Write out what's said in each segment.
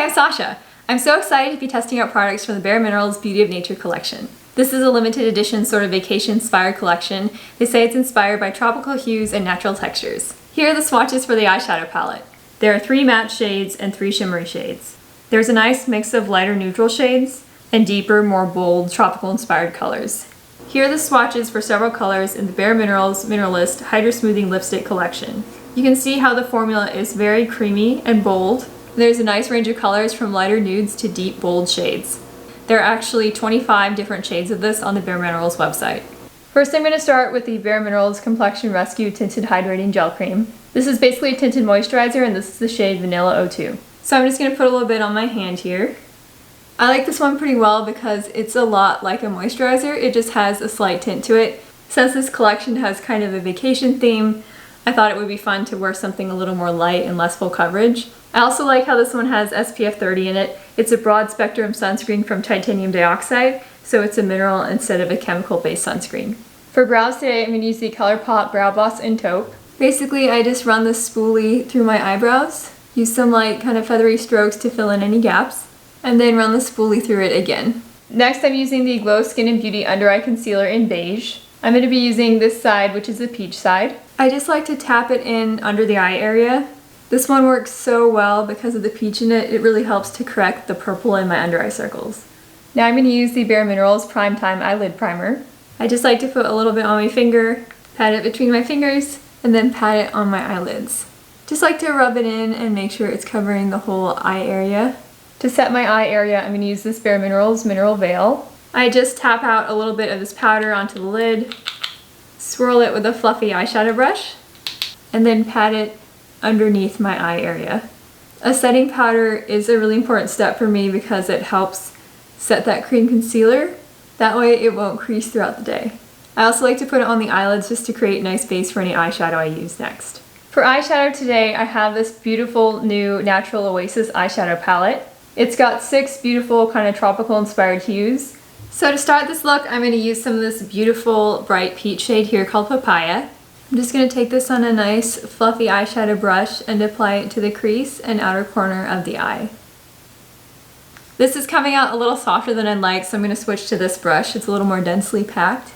Hi, I'm Sasha. I'm so excited to be testing out products from the BareMinerals Beauty of Nature collection. This is a limited edition sort of vacation-inspired collection. They say it's inspired by tropical hues and natural textures. Here are the swatches for the eyeshadow palette. There are 3 matte shades and 3 shimmery shades. There's a nice mix of lighter neutral shades and deeper, more bold, tropical-inspired colors. Here are the swatches for several colors in the BareMinerals Mineralist Hydra-Smoothing Lipstick collection. You can see how the formula is very creamy and bold. There's a nice range of colors from lighter nudes to deep, bold shades. There are actually 25 different shades of this on the BareMinerals website. First, I'm going to start with the BareMinerals Complexion Rescue Tinted Hydrating Gel Cream. This is basically a tinted moisturizer, and this is the shade Vanilla 02. So I'm just going to put a little bit on my hand here. I like this one pretty well because it's a lot like a moisturizer. It just has a slight tint to it. Since this collection has kind of a vacation theme, I thought it would be fun to wear something a little more light and less full coverage. I also like how this one has SPF 30 in it. It's a broad spectrum sunscreen from titanium dioxide, so it's a mineral instead of a chemical-based sunscreen. For brows today, I'm going to use the ColourPop Brow Boss in Taupe. Basically, I just run this spoolie through my eyebrows, use some light kind of feathery strokes to fill in any gaps, and then run the spoolie through it again. Next, I'm using the Glow Skin and Beauty Under Eye Concealer in Beige. I'm going to be using this side, which is the peach side. I just like to tap it in under the eye area. This one works so well because of the peach in it. It really helps to correct the purple in my under eye circles. Now I'm going to use the BareMinerals Prime Time Eyelid Primer. I just like to put a little bit on my finger, pat it between my fingers, and then pat it on my eyelids. Just like to rub it in and make sure it's covering the whole eye area. To set my eye area, I'm going to use this BareMinerals Mineral Veil. I just tap out a little bit of this powder onto the lid, swirl it with a fluffy eyeshadow brush, and then pat it underneath my eye area. A setting powder is a really important step for me because it helps set that cream concealer. That way it won't crease throughout the day. I also like to put it on the eyelids just to create nice base for any eyeshadow I use next. For eyeshadow today, I have this beautiful new natural Oasis eyeshadow palette. It's got 6 beautiful kind of tropical inspired hues. So to start this look, I'm going to use some of this beautiful bright peach shade here called Papaya. I'm just going to take this on a nice fluffy eyeshadow brush and apply it to the crease and outer corner of the eye. This is coming out a little softer than I'd like, so I'm going to switch to this brush. It's a little more densely packed.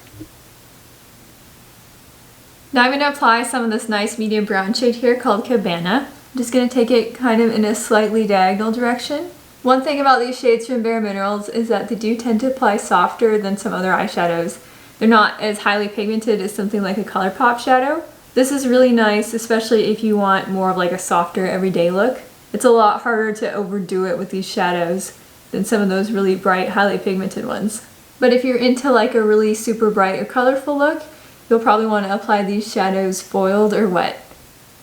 Now I'm going to apply some of this nice medium brown shade here called Cabana. I'm just going to take it kind of in a slightly diagonal direction. One thing about these shades from BareMinerals is that they do tend to apply softer than some other eyeshadows. They're not as highly pigmented as something like a ColourPop shadow. This is really nice, especially if you want more of like a softer everyday look. It's a lot harder to overdo it with these shadows than some of those really bright, highly pigmented ones. But if you're into like a really super bright or colorful look, you'll probably want to apply these shadows foiled or wet.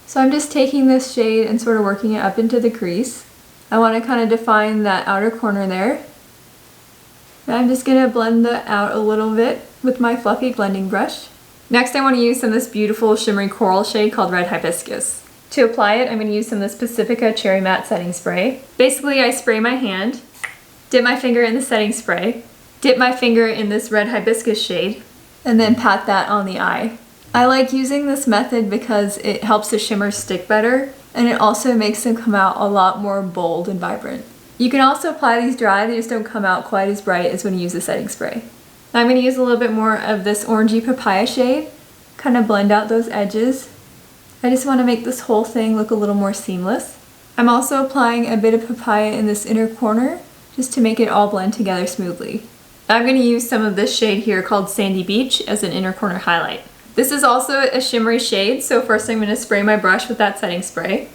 So I'm just taking this shade and sort of working it up into the crease. I want to kind of define that outer corner there. And I'm just going to blend that out a little bit with my fluffy blending brush. Next, I want to use some of this beautiful shimmery coral shade called Red Hibiscus. To apply it, I'm going to use some of this Pacifica Cherry Matte Setting Spray. Basically, I spray my hand, dip my finger in the setting spray, dip my finger in this Red Hibiscus shade, and then pat that on the eye. I like using this method because it helps the shimmers stick better, and it also makes them come out a lot more bold and vibrant. You can also apply these dry, they just don't come out quite as bright as when you use the setting spray. Now I'm going to use a little bit more of this orangey papaya shade, kind of blend out those edges. I just want to make this whole thing look a little more seamless. I'm also applying a bit of papaya in this inner corner, just to make it all blend together smoothly. I'm going to use some of this shade here called Sandy Beach as an inner corner highlight. This is also a shimmery shade, so first I'm going to spray my brush with that setting spray,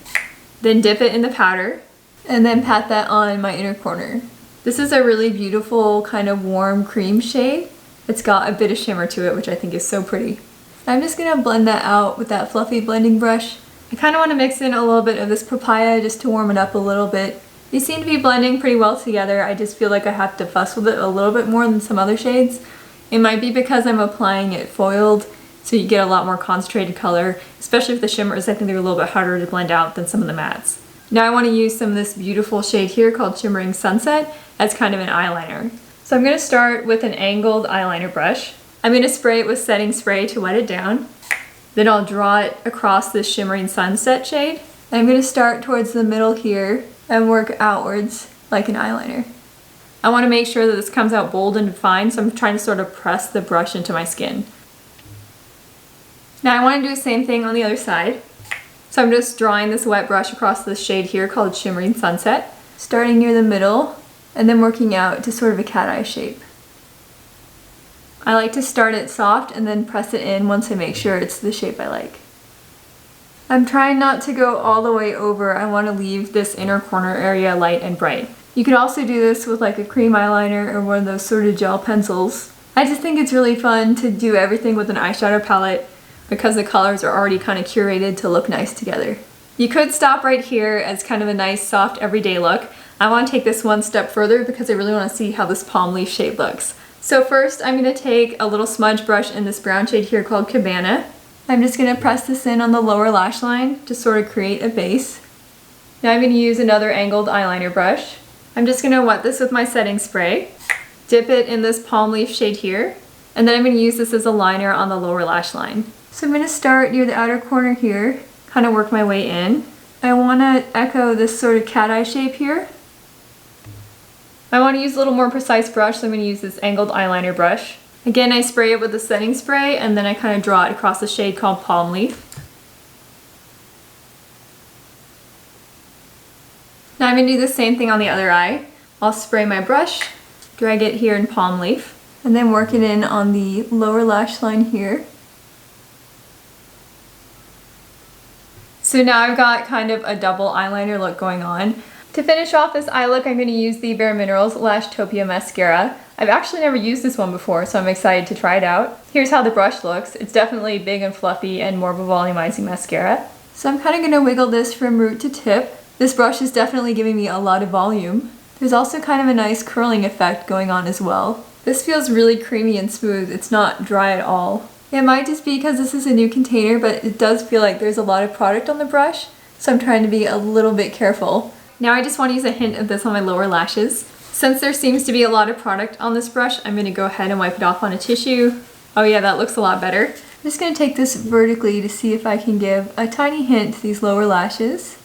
then dip it in the powder, and then pat that on my inner corner. This is a really beautiful kind of warm cream shade. It's got a bit of shimmer to it, which I think is so pretty. I'm just going to blend that out with that fluffy blending brush. I kind of want to mix in a little bit of this papaya just to warm it up a little bit. These seem to be blending pretty well together. I just feel like I have to fuss with it a little bit more than some other shades. It might be because I'm applying it foiled, so you get a lot more concentrated color, especially with the shimmers. I think they're a little bit harder to blend out than some of the mattes. Now I want to use some of this beautiful shade here called Shimmering Sunset as kind of an eyeliner. So I'm going to start with an angled eyeliner brush. I'm going to spray it with setting spray to wet it down. Then I'll draw it across this Shimmering Sunset shade. I'm going to start towards the middle here and work outwards like an eyeliner. I want to make sure that this comes out bold and defined, so I'm trying to sort of press the brush into my skin. Now I want to do the same thing on the other side. So I'm just drawing this wet brush across this shade here called Shimmering Sunset, starting near the middle and then working out to sort of a cat eye shape. I like to start it soft and then press it in once I make sure it's the shape I like. I'm trying not to go all the way over. I want to leave this inner corner area light and bright. You could also do this with like a cream eyeliner or one of those sort of gel pencils. I just think it's really fun to do everything with an eyeshadow palette because the colors are already kind of curated to look nice together. You could stop right here as kind of a nice soft everyday look. I want to take this one step further because I really want to see how this palm leaf shade looks. So first I'm going to take a little smudge brush in this brown shade here called Cabana. I'm just going to press this in on the lower lash line to sort of create a base. Now I'm going to use another angled eyeliner brush. I'm just going to wet this with my setting spray, dip it in this palm leaf shade here, and then I'm going to use this as a liner on the lower lash line. So I'm going to start near the outer corner here, kind of work my way in. I want to echo this sort of cat eye shape here. I want to use a little more precise brush, so I'm going to use this angled eyeliner brush. Again, I spray it with the setting spray and then I kind of draw it across the shade called Palm Leaf. Now I'm going to do the same thing on the other eye. I'll spray my brush, drag it here in Palm Leaf, and then work it in on the lower lash line here. So now I've got kind of a double eyeliner look going on. To finish off this eye look, I'm going to use the BareMinerals Lashtopia Mascara. I've actually never used this one before, so I'm excited to try it out. Here's how the brush looks. It's definitely big and fluffy and more of a volumizing mascara. So I'm kind of going to wiggle this from root to tip. This brush is definitely giving me a lot of volume. There's also kind of a nice curling effect going on as well. This feels really creamy and smooth. It's not dry at all. It might just be because this is a new container, but it does feel like there's a lot of product on the brush, so I'm trying to be a little bit careful. Now I just want to use a hint of this on my lower lashes. Since there seems to be a lot of product on this brush, I'm going to go ahead and wipe it off on a tissue. Oh yeah, that looks a lot better. I'm just going to take this vertically to see if I can give a tiny hint to these lower lashes.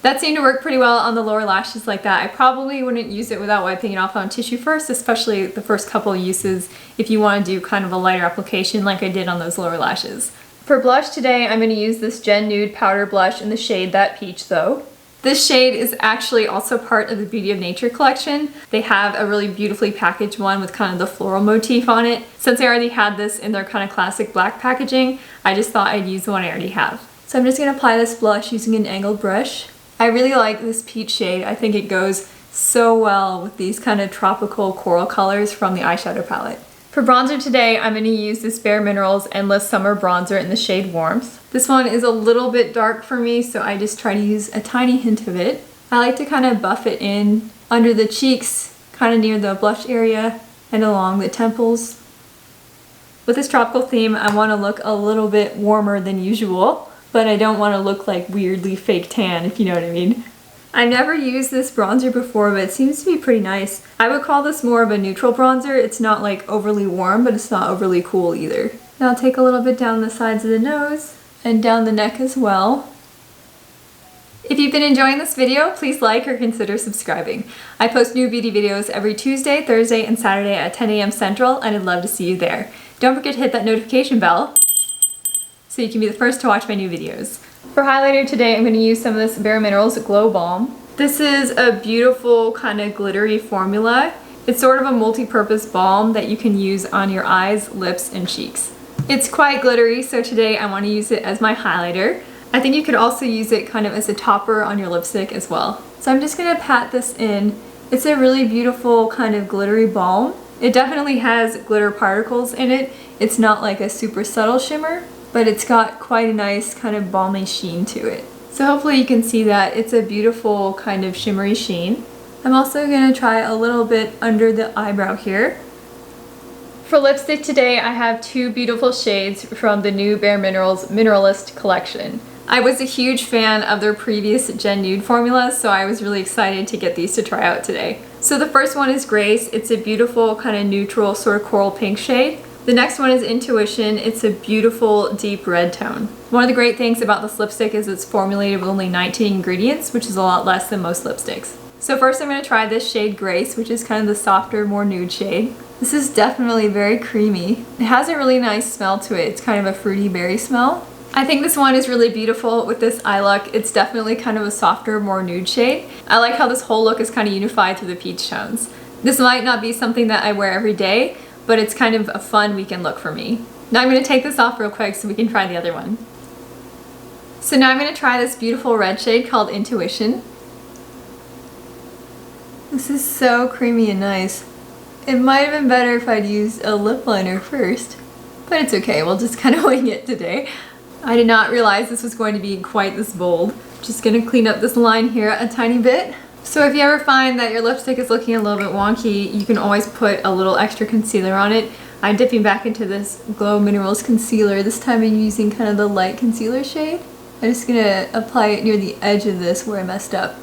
That seemed to work pretty well on the lower lashes like that. I probably wouldn't use it without wiping it off on tissue first, especially the first couple of uses if you want to do kind of a lighter application like I did on those lower lashes. For blush today, I'm going to use this GenNude Powder Blush in the shade That Peach Though. This shade is actually also part of the Beauty of Nature collection. They have a really beautifully packaged one with kind of the floral motif on it. Since I already had this in their kind of classic black packaging, I just thought I'd use the one I already have. So I'm just going to apply this blush using an angled brush. I really like this peach shade. I think it goes so well with these kind of tropical coral colors from the eyeshadow palette. For bronzer today, I'm going to use this BareMinerals Endless Summer Bronzer in the shade Warmth. This one is a little bit dark for me, so I just try to use a tiny hint of it. I like to kind of buff it in under the cheeks, kind of near the blush area, and along the temples. With this tropical theme, I want to look a little bit warmer than usual, but I don't want to look like weirdly fake tan, if you know what I mean. I've never used this bronzer before, but it seems to be pretty nice. I would call this more of a neutral bronzer. It's not like overly warm, but it's not overly cool either. Now I'll take a little bit down the sides of the nose and down the neck as well. If you've been enjoying this video, please like or consider subscribing. I post new beauty videos every Tuesday, Thursday, and Saturday at 10 a.m. Central, and I'd love to see you there. Don't forget to hit that notification bell so you can be the first to watch my new videos. For highlighter today, I'm going to use some of this BareMinerals Glow Balm. This is a beautiful kind of glittery formula. It's sort of a multi-purpose balm that you can use on your eyes, lips, and cheeks. It's quite glittery, so today I want to use it as my highlighter. I think you could also use it kind of as a topper on your lipstick as well. So I'm just going to pat this in. It's a really beautiful kind of glittery balm. It definitely has glitter particles in it. It's not like a super subtle shimmer, but it's got quite a nice kind of balmy sheen to it. So hopefully you can see that. It's a beautiful kind of shimmery sheen. I'm also going to try a little bit under the eyebrow here. For lipstick today, I have two beautiful shades from the new BareMinerals Mineralist collection. I was a huge fan of their previous GenNude formulas, so I was really excited to get these to try out today. So the first one is Grace. It's a beautiful kind of neutral sort of coral pink shade. The next one is Intuition. It's a beautiful deep red tone. One of the great things about this lipstick is it's formulated with only 19 ingredients, which is a lot less than most lipsticks. So first I'm going to try this shade Grace, which is kind of the softer, more nude shade. This is definitely very creamy. It has a really nice smell to it. It's kind of a fruity berry smell. I think this one is really beautiful with this eye look. It's definitely kind of a softer, more nude shade. I like how this whole look is kind of unified through the peach tones. This might not be something that I wear every day, but it's kind of a fun weekend look for me. Now I'm going to take this off real quick so we can try the other one. So now I'm going to try this beautiful red shade called Intuition. This is so creamy and nice. It might have been better if I'd used a lip liner first, but it's okay, we'll just kind of wing it today. I did not realize this was going to be quite this bold. Just going to clean up this line here a tiny bit. So if you ever find that your lipstick is looking a little bit wonky, you can always put a little extra concealer on it. I'm dipping back into this Glow Minerals concealer. This time I'm using kind of the light concealer shade. I'm just going to apply it near the edge of this where I messed up.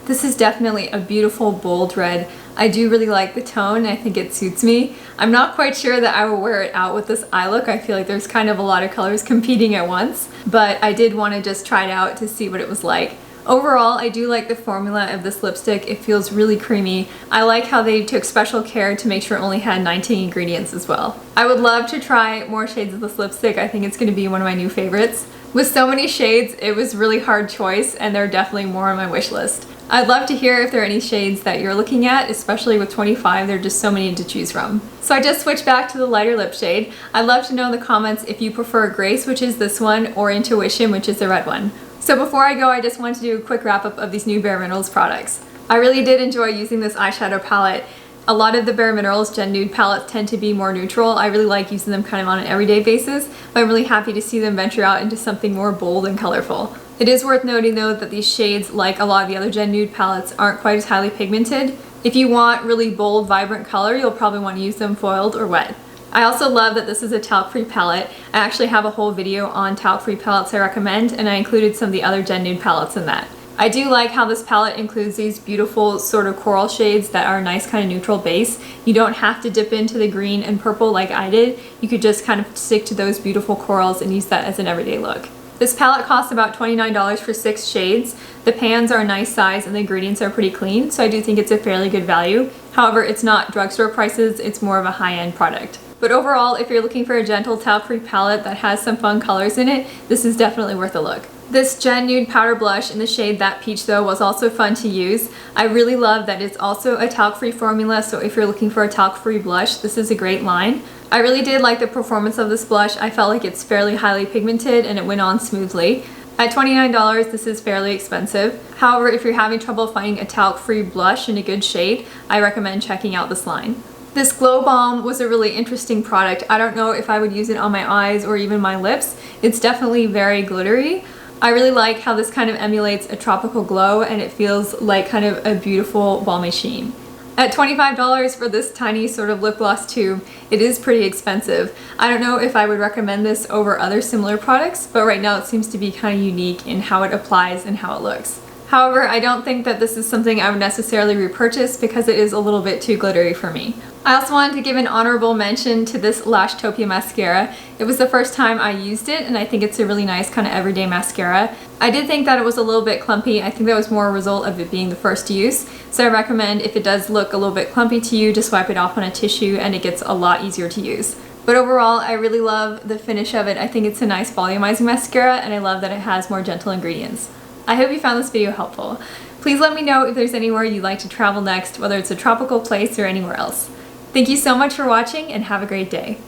This is definitely a beautiful bold red. I do really like the tone. I think it suits me. I'm not quite sure that I will wear it out with this eye look. I feel like there's kind of a lot of colors competing at once, but I did want to just try it out to see what it was like. Overall, I do like the formula of this lipstick. It feels really creamy. I like how they took special care to make sure it only had 19 ingredients as well. I would love to try more shades of this lipstick. I think it's going to be one of my new favorites. With so many shades, it was really hard choice, and there are definitely more on my wish list. I'd love to hear if there are any shades that you're looking at, especially with 25, there are just so many to choose from. So I just switched back to the lighter lip shade. I'd love to know in the comments if you prefer Grace, which is this one, or Intuition, which is the red one. So before I go, I just want to do a quick wrap up of these new BareMinerals products. I really did enjoy using this eyeshadow palette. A lot of the BareMinerals GenNude palettes tend to be more neutral. I really like using them kind of on an everyday basis, but I'm really happy to see them venture out into something more bold and colorful. It is worth noting though that these shades, like a lot of the other GenNude palettes, aren't quite as highly pigmented. If you want really bold, vibrant color, you'll probably want to use them foiled or wet. I also love that this is a talc-free palette. I actually have a whole video on talc-free palettes I recommend, and I included some of the other GenNude palettes in that. I do like how this palette includes these beautiful sort of coral shades that are a nice kind of neutral base. You don't have to dip into the green and purple like I did. You could just kind of stick to those beautiful corals and use that as an everyday look. This palette costs about $29 for 6 shades. The pans are a nice size and the ingredients are pretty clean, so I do think it's a fairly good value. However, it's not drugstore prices, it's more of a high-end product. But overall, if you're looking for a gentle talc-free palette that has some fun colors in it, this is definitely worth a look. This GenNude Powder Blush in the shade That Peach though was also fun to use. I really love that it's also a talc-free formula, so if you're looking for a talc-free blush, this is a great line. I really did like the performance of this blush. I felt like it's fairly highly pigmented and it went on smoothly. At $29, this is fairly expensive. However, if you're having trouble finding a talc-free blush in a good shade, I recommend checking out this line. This Glow Balm was a really interesting product. I don't know if I would use it on my eyes or even my lips. It's definitely very glittery. I really like how this kind of emulates a tropical glow and it feels like kind of a beautiful balmy sheen. At $25 for this tiny sort of lip gloss tube, it is pretty expensive. I don't know if I would recommend this over other similar products, but right now it seems to be kind of unique in how it applies and how it looks. However, I don't think that this is something I would necessarily repurchase because it is a little bit too glittery for me. I also wanted to give an honorable mention to this Lashtopia mascara. It was the first time I used it and I think it's a really nice kind of everyday mascara. I did think that it was a little bit clumpy. I think that was more a result of it being the first use. So I recommend if it does look a little bit clumpy to you, just wipe it off on a tissue and it gets a lot easier to use. But overall, I really love the finish of it. I think it's a nice volumizing mascara and I love that it has more gentle ingredients. I hope you found this video helpful. Please let me know if there's anywhere you'd like to travel next, whether it's a tropical place or anywhere else. Thank you so much for watching and have a great day.